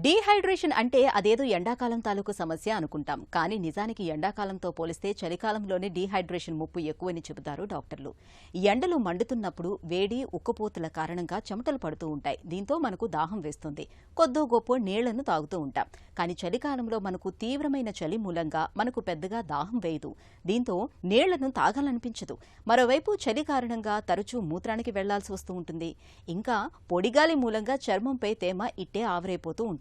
Dehydration అంటే అదేదో ఎండాకాలం తాలూకు సమస్య అనుకుంటాం. కానీ నిజానికి ఎండాకాలంతో పోలిస్తే చలికాలంలోనే డీహైడ్రేషన్ ముప్పు ఎక్కువని చెబుతారు డాక్టర్లు. ఎండలు మండుతున్నప్పుడు వేడి, ఉక్కపోతల కారణంగా చెమటలు పడుతూ ఉంటాయి. దీంతో మనకు దాహం వేస్తుంది. కొద్దో గొప్పో నీళ్లను తాగుతూ ఉంటాం. కానీ చలికాలంలో మనకు తీవ్రమైన చలి మూలంగా మనకు పెద్దగా దాహం వేయదు. దీంతో నీళ్లను తాగాలనిపించదు. మరోవైపు చలి కారణంగా తరచూ మూత్రానికి వెళ్లాల్సి వస్తూ ఉంటుంది. ఇంకా పొడిగాలి మూలంగా చర్మంపై తేమ ఇట్టే ఆవిరైపోతూ ఉంటుంది.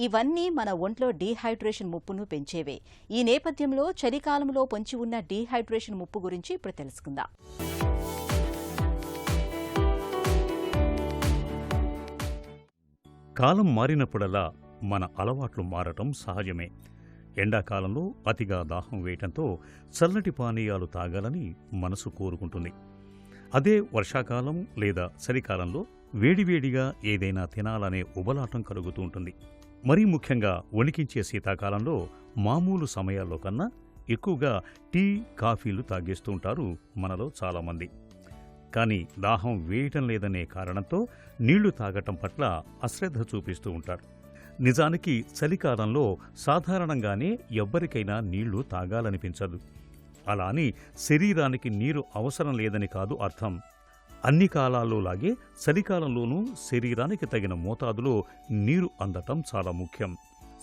ఇవన్నీ మన ఒంట్లో డీహైడ్రేషన్ ముప్పును పెంచేవే. ఈ నేపథ్యంలో చలికాలంలో పొంచి ఉన్న డీహైడ్రేషన్ ముప్పు గురించి ఇప్పుడు తెలుసుకుందాం. కాలం మారినప్పుడల్లా మన అలవాట్లు మారటం సహజమే. ఎండాకాలంలో అతిగా దాహం వేయటంతో చల్లటి పానీయాలు తాగాలని మనసు కోరుకుంటుంది. అదే వర్షాకాలం లేదా చలికాలంలో వేడివేడిగా ఏదైనా తినాలనే ఉబలాటం కలుగుతూ ఉంటుంది. మరీ ముఖ్యంగా వణికించే శీతాకాలంలో మామూలు సమయాల్లో కన్నా ఎక్కువగా టీ, కాఫీలు తాగేస్తూ ఉంటారు మనలో చాలామంది. కానీ దాహం వేయటం లేదనే కారణంతో నీళ్లు తాగటం పట్ల అశ్రద్ధ చూపిస్తూ ఉంటారు. నిజానికి చలికాలంలో సాధారణంగానే ఎవ్వరికైనా నీళ్లు తాగాలనిపించదు. అలా అని శరీరానికి నీరు అవసరం లేదని కాదు అర్థం. అన్ని కాలాల్లోలాగే చలికాలంలోనూ శరీరానికి తగిన మోతాదులో నీరు అందటం చాలా ముఖ్యం.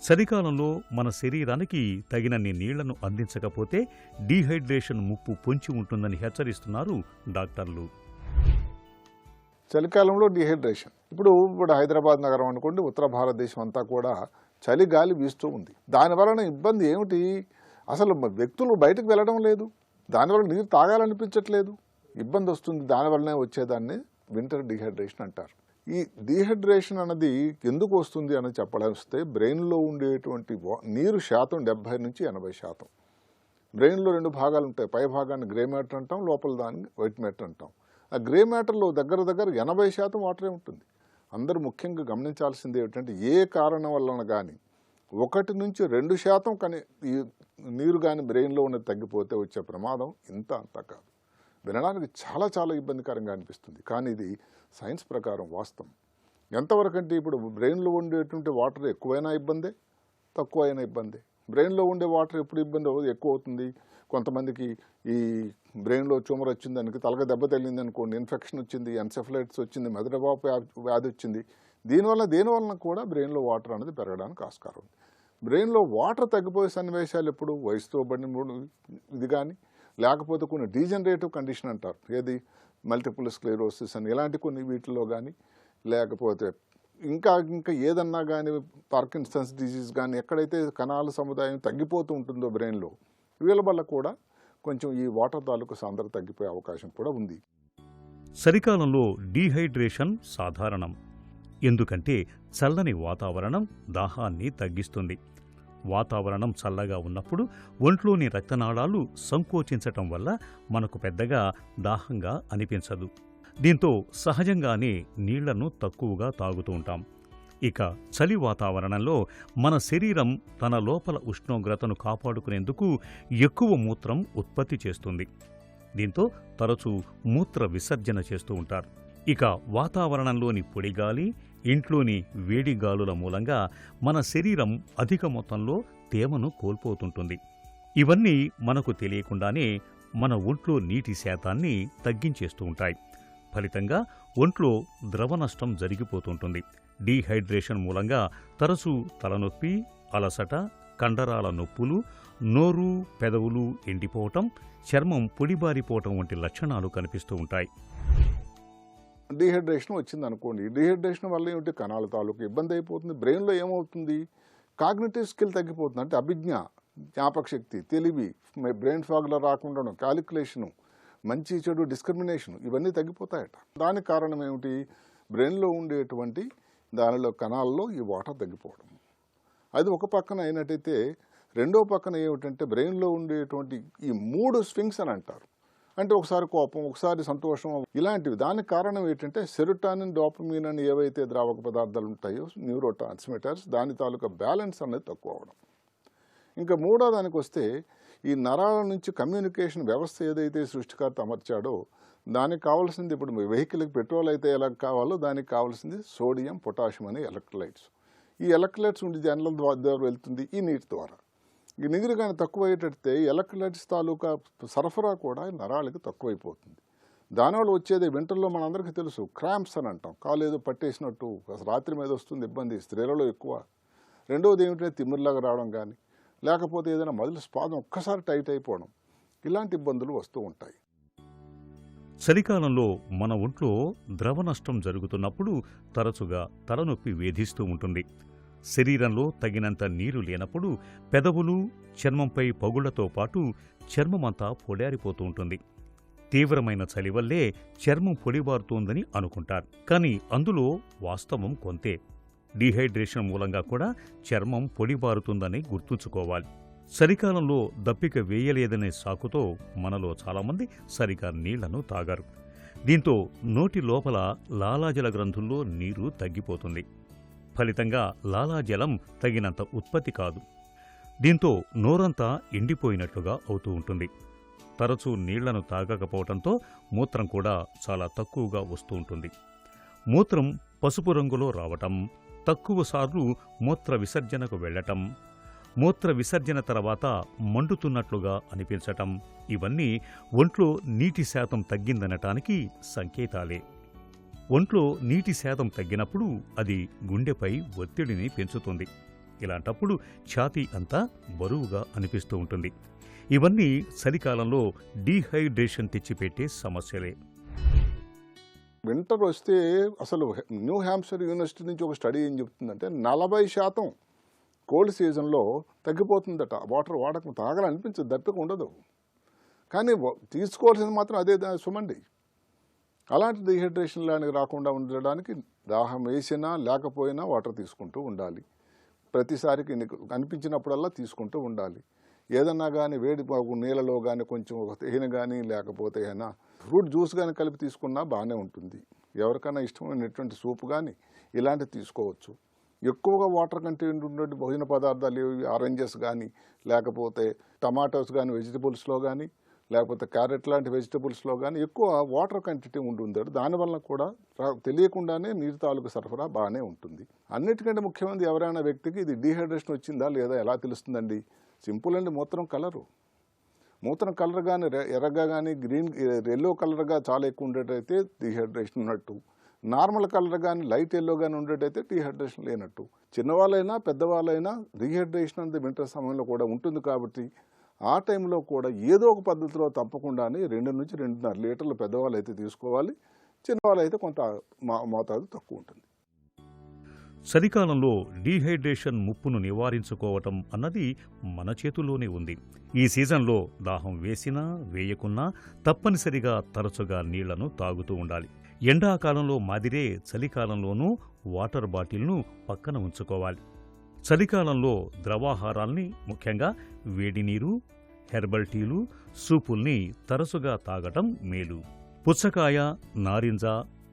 చలికాలంలో మన శరీరానికి తగినన్ని నీళ్లను అందించకపోతే డీహైడ్రేషన్ ముప్పు పొంచి ఉంటుందని హెచ్చరిస్తున్నారు డాక్టర్లు. చలికాలంలో డీహైడ్రేషన్ ఇప్పుడు హైదరాబాద్ నగరం అనుకోండి, ఉత్తర భారతదేశం అంతా కూడా చలి గాలి వీస్తూ ఉంది. దానివలన ఇబ్బంది ఏమిటి? అసలు వ్యక్తులు బయటకు వెళ్ళడం లేదు, దానివల్ల నీరు తాగాలనిపించట్లేదు, ఇబ్బంది వస్తుంది. దానివల్లనే వచ్చేదాన్ని వింటర్ డీహైడ్రేషన్ అంటారు. ఈ డీహైడ్రేషన్ అన్నది ఎందుకు వస్తుంది అని చెప్పాల్సి బ్రెయిన్లో ఉండేటువంటి నీరు శాతం 70 నుంచి 80%. బ్రెయిన్లో 2 భాగాలు ఉంటాయి. పై భాగాన్ని గ్రే మ్యాటర్ అంటాం, లోపల దాన్ని వైట్ మ్యాటర్ అంటాం. ఆ గ్రే మ్యాటర్లో దగ్గర 80% వాటరే ఉంటుంది. అందరూ ముఖ్యంగా గమనించాల్సింది ఏమిటంటే ఏ కారణం వలన కానీ 1 నుంచి 2% కానీ ఈ నీరు కానీ బ్రెయిన్లో ఉన్నది తగ్గిపోతే వచ్చే ప్రమాదం ఇంత అంతా కాదు. వినడానికి చాలా చాలా ఇబ్బందికరంగా అనిపిస్తుంది, కానీ ఇది సైన్స్ ప్రకారం వాస్తవం. ఎంతవరకు అంటే ఇప్పుడు బ్రెయిన్లో ఉండేటువంటి వాటర్ ఎక్కువైనా ఇబ్బందే, తక్కువైనా ఇబ్బందే. బ్రెయిన్లో ఉండే వాటర్ ఎప్పుడు ఇబ్బంది ఎక్కువ అవుతుంది? కొంతమందికి ఈ బ్రెయిన్లో ట్యూమర్ వచ్చింది, దానికి తలక దెబ్బ తగిలింది అనుకోండి, ఇన్ఫెక్షన్ వచ్చింది, ఎన్సెఫలైటిస్ వచ్చింది, మెదడువాపు వ్యాధి వచ్చింది. దేనివల్ల కూడా బ్రెయిన్లో వాటర్ అనేది పెరగడానికి ఆస్కారం ఉంది. బ్రెయిన్లో వాటర్ తగ్గిపోయే సన్నివేశాలు ఎప్పుడు వయసుతో పడిన ఇది కానీ, లేకపోతే కొన్ని డీజనరేటివ్ కండిషన్ అంటారు, ఏది మల్టిపుల్ స్క్లెరోసిస్ అని, ఇలాంటి కొన్ని వీటిల్లో కానీ, లేకపోతే ఇంకా ఏదన్నా కానీ పార్కిన్సన్స్ డిజీజ్ కానీ, ఎక్కడైతే కణాల సముదాయం తగ్గిపోతూ ఉంటుందో బ్రెయిన్లో, వీళ్ళ వల్ల కూడా కొంచెం ఈ వాటర్ తాలూకు సాంద్రత తగ్గిపోయే అవకాశం కూడా ఉంది. చలికాలంలో డీహైడ్రేషన్ సాధారణం. ఎందుకంటే చల్లని వాతావరణం దాహాన్ని తగ్గిస్తుంది. వాతావరణం చల్లగా ఉన్నప్పుడు ఒంట్లోని రక్తనాళాలు సంకోచించటం వల్ల మనకు పెద్దగా దాహంగా అనిపించదు. దీంతో సహజంగానే నీళ్లను తక్కువగా తాగుతూ ఉంటాం. ఇక చలి వాతావరణంలో మన శరీరం తన లోపల ఉష్ణోగ్రతను కాపాడుకునేందుకు ఎక్కువ మూత్రం ఉత్పత్తి చేస్తుంది. దీంతో తరచూ మూత్ర విసర్జన చేస్తూ ఉంటారు. ఇక వాతావరణంలోని పొడిగాలి, ఇంట్లోని వేడిగాలుల మూలంగా మన శరీరం అధిక మొత్తంలో తేమను కోల్పోతుంటుంది. ఇవన్నీ మనకు తెలియకుండానే మన ఒంట్లో నీటి శాతాన్ని తగ్గించేస్తూ ఉంటాయి. ఫలితంగా ఒంట్లో ద్రవ నష్టం జరిగిపోతుంటుంది. డీహైడ్రేషన్ మూలంగా తరచూ తలనొప్పి, అలసట, కండరాల నొప్పులు, నోరు, పెదవులు ఎండిపోవటం, చర్మం పొడిబారిపోవటం వంటి లక్షణాలు కనిపిస్తూ ఉంటాయి. డీహైడ్రేషన్ వచ్చింది అనుకోండి, డీహైడ్రేషన్ వల్ల ఏమిటి? కణాల తాలూకు ఇబ్బంది అయిపోతుంది. బ్రెయిన్లో ఏమవుతుంది? కాగ్నిటివ్ స్కిల్ తగ్గిపోతుంది. అంటే అభిజ్ఞ, జ్ఞాపక శక్తి, తెలివి, బ్రెయిన్ ఫాగ్లో రాకుండా క్యాలిక్యులేషను, మంచి చెడు డిస్క్రిమినేషన్, ఇవన్నీ తగ్గిపోతాయట. దానికి కారణం ఏమిటి? బ్రెయిన్లో ఉండేటువంటి దానిలో కణాల్లో ఈ వాటర్ తగ్గిపోవడం. అది ఒక పక్కన అయినట్టయితే, రెండో పక్కన ఏమిటంటే బ్రెయిన్లో ఉండేటువంటి ఈ 3 స్వింగ్స్ అని అంటారు. అంటే ఒకసారి కోపం, ఒకసారి సంతోషం, ఇలాంటివి. దానికి కారణం ఏంటంటే సెరోటోనిన్, డోపమైన్ అని ఏవైతే ద్రావక పదార్థాలు ఉంటాయో, న్యూరో ట్రాన్స్మిటర్స్, దాని తాలూకా బ్యాలెన్స్ అనేది తక్కువ అవడం. ఇంకా మూడో దానికి వస్తే ఈ నరాల నుంచి కమ్యూనికేషన్ వ్యవస్థ ఏదైతే సృష్టికర్త అమర్చాడో దానికి కావాల్సింది, ఇప్పుడు వెహికల్కి పెట్రోల్ అయితే ఎలా కావాలో దానికి కావాల్సింది సోడియం, పొటాషియం అనే ఎలక్ట్రోలైట్స్. ఈ ఎలక్ట్రోలైట్స్ ఉండి జనరల్ ద్వారా వెళ్తుంది ఈ నీటి ద్వారా. ఈ నీరు కానీ తక్కువ అయ్యేటట్టే ఎలక్ట్రోలైట్స్ తాలూకా సరఫరా కూడా నరాలకి తక్కువైపోతుంది. దానివల్ల వచ్చేది వింటర్లో మనందరికీ తెలుసు క్రాంప్స్ అని అంటాం, కాలు ఏదో పట్టేసినట్టు, అసలు రాత్రి మీద వస్తుంది ఇబ్బంది, స్త్రీలలో ఎక్కువ. రెండవది ఏమిటంటే తిమ్మిరిలాగా రావడం కానీ, లేకపోతే ఏదైనా మొదలు స్పాదం ఒక్కసారి టైట్ అయిపోవడం, ఇలాంటి ఇబ్బందులు వస్తూ ఉంటాయి. చలికాలంలో మన ఒంట్లో ద్రవ నష్టం జరుగుతున్నప్పుడు తరచుగా తలనొప్పి వేధిస్తూ ఉంటుంది. శరీరంలో తగినంత నీరు లేనప్పుడు పెదవులు, చర్మంపై పగుళ్లతో పాటు చర్మమంతా పొడారిపోతూ ఉంటుంది. తీవ్రమైన చలి వల్లే చర్మం పొడిబారుతోందని అనుకుంటారు, కానీ అందులో వాస్తవం కొంతే. డీహైడ్రేషన్ మూలంగా కూడా చర్మం పొడిబారుతుందని గుర్తుంచుకోవాలి. చలికాలంలో దప్పిక వేయలేదనే సాకుతో మనలో చాలామంది సరిగా నీళ్లను తాగారు. దీంతో నోటి లోపల లాలాజల గ్రంథుల్లో నీరు తగ్గిపోతుంది. ఫలితంగా లాలాజలం తగినంత ఉత్పత్తి కాదు. దీంతో నోరంతా ఎండిపోయినట్లుగా అవుతూ ఉంటుంది. తరచూ నీళ్లను తాగకపోవడంతో మూత్రం కూడా చాలా తక్కువగా వస్తూ ఉంటుంది. మూత్రం పసుపు రంగులో రావటం, తక్కువసార్లు మూత్ర విసర్జనకు వెళ్లటం, మూత్ర విసర్జన తర్వాత మండుతున్నట్లుగా అనిపించటం, ఇవన్నీ ఒంట్లో నీటి శాతం తగ్గిందనటానికి సంకేతాలే. ఒంట్లో నీటి శాతం తగ్గినప్పుడు అది గుండెపై ఒత్తిడిని పెంచుతుంది. ఇలాంటప్పుడు ఛాతీ అంతా బరువుగా అనిపిస్తూ ఉంటుంది. ఇవన్నీ చలికాలంలో డీహైడ్రేషన్ తెచ్చిపెట్టే సమస్యలే. వింటర్ వస్తే అసలు న్యూ హ్యాంప్షైర్ యూనివర్సిటీ నుంచి ఒక స్టడీ ఏం చెప్తుందంటే 40% కోల్డ్ సీజన్లో తగ్గిపోతుందట. వాటర్ వాడకం తాగాలనిపించదు, దప్పిక ఉండదు, కానీ తీసుకోవాల్సింది మాత్రం అదే సుమండి. అలాంటి డీహైడ్రేషన్ లాంటివి రాకుండా ఉండడానికి దాహం వేసినా లేకపోయినా వాటర్ తీసుకుంటూ ఉండాలి. ప్రతిసారికి నీకు అనిపించినప్పుడల్లా తీసుకుంటూ ఉండాలి. ఏదన్నా కానీ వేడి నీళ్ళలో కానీ కొంచెం తేనె కానీ లేకపోతే ఏమైనా ఫ్రూట్ జ్యూస్ కానీ కలిపి తీసుకున్నా బాగానే ఉంటుంది. ఎవరికైనా ఇష్టమైనటువంటి సూప్ కానీ ఇలాంటివి తీసుకోవచ్చు. ఎక్కువగా వాటర్ కంటెంట్ ఉన్నటువంటి భోజన పదార్థాలు ఆరెంజెస్ కానీ, లేకపోతే టమాటోస్ కానీ వెజిటబుల్స్లో కానీ, లేకపోతే క్యారెట్ లాంటి వెజిటబుల్స్లో కానీ ఎక్కువ వాటర్ కంటెంట్ ఉంటుంది. దానివల్ల కూడా తెలియకుండానే నీరు తాలూకు సరఫరా బాగానే ఉంటుంది. అన్నిటికంటే ముఖ్యమైనది ఎవరైనా వ్యక్తికి ఇది డీహైడ్రేషన్ వచ్చిందా లేదా ఎలా తెలుస్తుందండి? సింపుల్ అండి, మూత్రం కలర్ కానీ ఎర్రగా కానీ గ్రీన్ ఎల్లో కలర్గా చాలా ఎక్కువ ఉండేటైతే డీహైడ్రేషన్ ఉన్నట్టు, నార్మల్ కలర్ కానీ లైట్ ఎల్లో కానీ ఉండేటైతే డీహైడ్రేషన్ లేనట్టు. చిన్నవాళ్ళైనా పెద్దవాళ్ళైనా డీహైడ్రేషన్ అనేది వింటర్ సమయంలో కూడా ఉంటుంది. కాబట్టి ఆ టైంలో కూడా ఏదో ఒక పద్ధతిలో తప్పకుండానే 2 నుంచి 2.5 లీటర్లు పెద్దవాళ్ళు అయితే తీసుకోవాలి. చిన్నవాళ్ళు అయితే కొంత మోతాదు తక్కువ ఉంటుంది. చలికాలంలో డీహైడ్రేషన్ ముప్పును నివారించుకోవటం అన్నది మన చేతుల్లోనే ఉంది. ఈ సీజన్లో దాహం వేసినా వేయకున్నా తప్పనిసరిగా తరచుగా నీళ్లను తాగుతూ ఉండాలి. ఎండాకాలంలో మాదిరే చలికాలంలోనూ వాటర్ బాటిల్ను పక్కన ఉంచుకోవాలి. చలికాలంలో ద్రవాహారాల్ని, ముఖ్యంగా వేడి నీరు, హెర్బల్ టీలు, సూపుల్ని తరచుగా తాగటం మేలు. పుచ్చకాయ, నారింజ,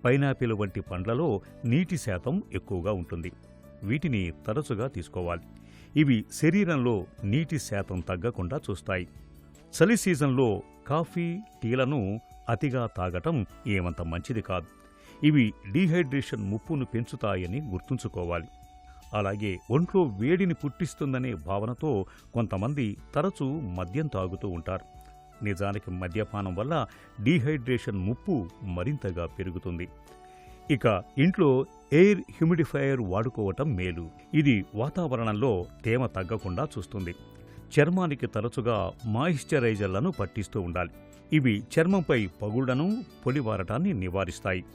పైనాపిల్ వంటి పండ్లలో నీటి శాతం ఎక్కువగా ఉంటుంది. వీటిని తరచుగా తీసుకోవాలి. ఇవి శరీరంలో నీటి శాతం తగ్గకుండా చూస్తాయి. చలి సీజన్లో కాఫీ, టీలను అతిగా తాగటం ఏమంత మంచిది కాదు. ఇవి డీహైడ్రేషన్ ముప్పును పెంచుతాయని గుర్తుంచుకోవాలి. అలాగే ఒంట్లో వేడిని పుట్టిస్తుందనే భావనతో కొంతమంది తరచూ మద్యం తాగుతూ ఉంటారు. నిజానికి మద్యపానం వల్ల డీహైడ్రేషన్ ముప్పు మరింతగా పెరుగుతుంది. ఇక ఇంట్లో ఎయిర్ హ్యూమిడిఫైయర్ వాడుకోవటం మేలు. ఇది వాతావరణంలో తేమ తగ్గకుండా చూస్తుంది. చర్మానికి తరచుగా మాయిశ్చరైజర్లను పట్టిస్తూ ఉండాలి. ఇవి చర్మంపై పగుళ్లను, పొడిబారటాన్ని నివారిస్తాయి.